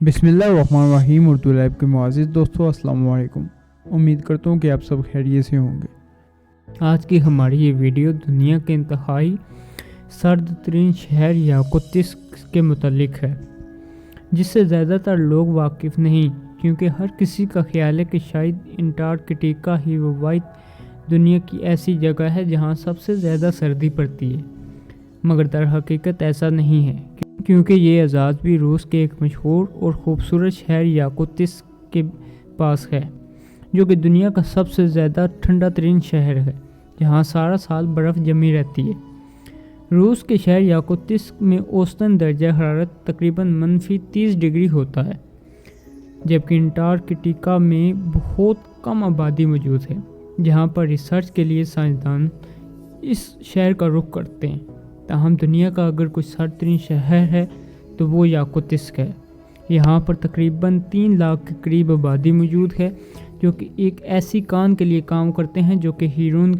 बिस्मिल्लाहिर्रहमानिर्रहीम। उर्दू लैब के मुआज़िज़ दोस्तों, अस्सलाम वालेकुम। उम्मीद करता हूँ कि आप सब खैरियत से होंगे। आज की हमारी ये वीडियो दुनिया के इंतहाई सर्द तरीन शहर याकुत्स्क के मुतल्लिक है, जिससे ज़्यादातर लोग वाकिफ़ नहीं, क्योंकि हर किसी का ख्याल है कि शायद अंटार्कटिका ही वो वाहिद दुनिया की ऐसी जगह है जहाँ सबसे ज़्यादा सर्दी पड़ती है। मगर दर हकीकत ऐसा नहीं है, क्योंकि ये आज़ाद भी रूस के एक मशहूर और ख़ूबसूरत शहर याकुत्स्क के पास है, जो कि दुनिया का सबसे ज़्यादा ठंडा तरीन शहर है, जहाँ सारा साल बर्फ़ जमी रहती है। रूस के शहर याकुत्स्क में औसतन दर्जा हरारत तकरीबन -30 डिग्री होता है, जबकि अंटार्कटिका में बहुत कम आबादी मौजूद है, जहाँ पर रिसर्च के लिए साइंसदान इस शहर का रुख करते हैं। ताहम दुनिया का अगर कोई सर्द तरीन शहर है तो वो याकुत्स्क है। यहाँ पर तकरीबन 3 लाख के करीब आबादी मौजूद है, जो कि एक ऐसी कान के लिए काम करते हैं जो कि हीरों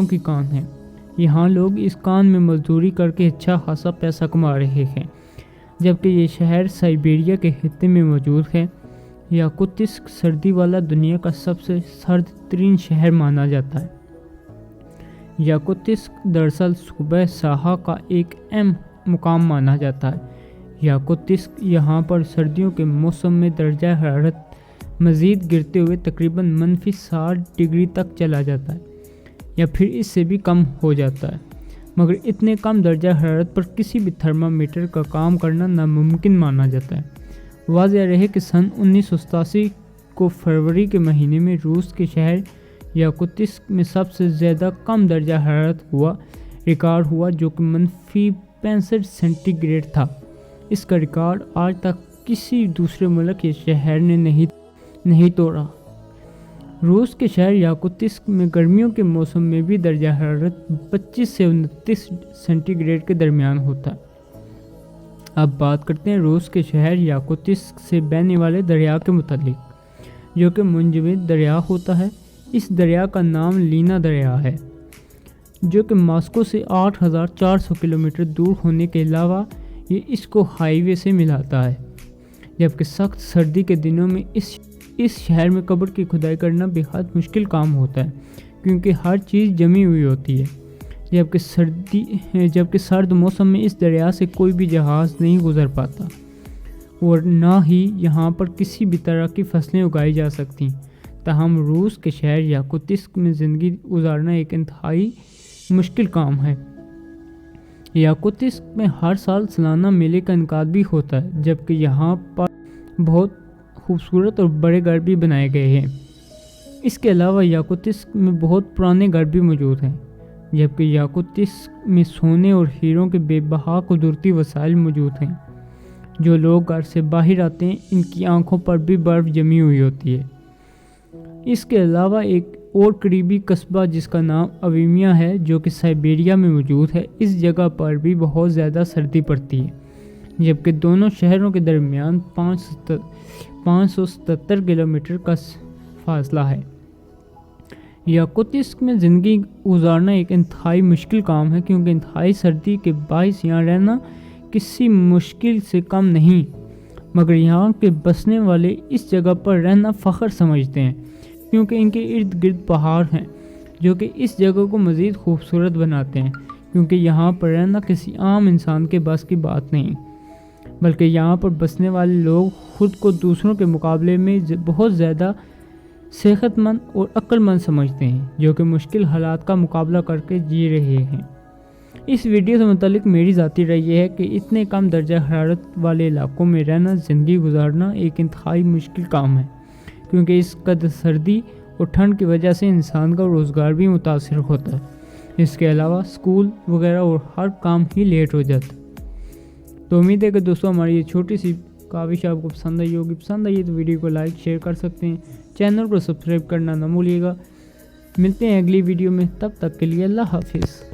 की कान है। यहाँ लोग इस कान में मजदूरी करके अच्छा खासा पैसा कमा रहे हैं। जबकि ये शहर साइबेरिया के खित्ते में मौजूद है। याकुत्स्क सर्दी वाला दुनिया का सबसे सर्द तरीन शहर माना जाता है। याकुत्स्क दरअसल सूबा साहा का एक अहम मुकाम माना जाता है। याकुत्स्क यहाँ पर सर्दियों के मौसम में दर्जा हरारत मज़ीद गिरते हुए तकरीबन -60 डिग्री तक चला जाता है, या फिर इससे भी कम हो जाता है। मगर इतने कम दर्जा हरारत पर किसी भी थर्मामीटर का काम करना नामुमकिन माना जाता है। वाज़ेह रहे कि सन 1987 को फरवरी के महीने में रूस के शहर याकुत्स्क में सबसे ज़्यादा कम दर्जा हरारत रिकॉर्ड हुआ, जो कि -65 सेंटीग्रेड था। इसका रिकॉर्ड आज तक किसी दूसरे मुल्क या शहर ने नहीं तोड़ा। रूस के शहर याकुत्स्क में गर्मियों के मौसम में भी दर्जा हरारत 25 से 29 सेंटीग्रेड के दरमियान होता है। अब बात करते हैं रूस के शहर याकुत्स्क से बहने वाले दरिया के मुतालिक, जो कि मुंजमद दरिया होता है। इस दरिया का नाम लीना दरिया है, जो कि मॉस्को से 8400 किलोमीटर दूर होने के अलावा ये इसको हाईवे से मिलाता है। जबकि सख्त सर्दी के दिनों में इस शहर में कब्र की खुदाई करना बेहद मुश्किल काम होता है, क्योंकि हर चीज़ जमी हुई होती है। जबकि सर्द मौसम में इस दरिया से कोई भी जहाज़ नहीं गुजर पाता, और ना ही यहाँ पर किसी भी तरह की फसलें उगाई जा सकती। ताहम रूस के शहर याकुत्स्क में ज़िंदगी गुजारना एक इंतहाई मुश्किल काम है। याकुत्स्क में हर साल सालाना मेले का इनकाद भी होता है, जबकि यहाँ पर बहुत खूबसूरत और बड़े घर भी बनाए गए हैं। इसके अलावा याकुत्स्क में बहुत पुराने घर भी मौजूद हैं, जबकि याकुत्स्क में सोने और हीरों के बेबहा कुदरती वसाइल मौजूद हैं। जो लोग घर से बाहर आते हैं, इनकी आंखों पर भी बर्फ़ जमी हुई होती है। इसके अलावा एक और करीबी कस्बा जिसका नाम अवीमिया है, जो कि साइबेरिया में मौजूद है, इस जगह पर भी बहुत ज़्यादा सर्दी पड़ती है। जबकि दोनों शहरों के दरमियान 577 किलोमीटर का फासला है। याकुत्स्क में ज़िंदगी गुजारना एक इंतहाई मुश्किल काम है, क्योंकि इंतहाई सर्दी के बायस यहाँ रहना किसी मुश्किल से कम नहीं। मगर यहाँ के बसने वाले इस जगह पर रहना फ़ख्र समझते हैं, क्योंकि इनके इर्द गिर्द पहाड़ हैं, जो कि इस जगह को मज़ीद खूबसूरत बनाते हैं। क्योंकि यहाँ पर रहना किसी आम इंसान के बस की बात नहीं, बल्कि यहाँ पर बसने वाले लोग ख़ुद को दूसरों के मुकाबले में बहुत ज़्यादा सेहतमंद और अक्लमंद समझते हैं, जो कि मुश्किल हालात का मुकाबला करके जी रहे हैं। इस वीडियो से मुतालिक मेरी ज़ाती राय ये है कि इतने कम दर्जा हरारत वाले इलाकों में रहना, ज़िंदगी गुजारना एक इंतहाई मुश्किल काम है, क्योंकि इस कदर सर्दी और ठंड की वजह से इंसान का रोज़गार भी मुतासिर होता है। इसके अलावा स्कूल वगैरह और हर काम ही लेट हो जाता है। तो उम्मीद है कि दोस्तों हमारी ये छोटी सी काविश आपको पसंद आई होगी। पसंद आई तो वीडियो को लाइक शेयर कर सकते हैं, चैनल को सब्सक्राइब करना ना भूलिएगा। मिलते हैं अगली वीडियो में, तब तक के लिए अल्लाह हाफिज़।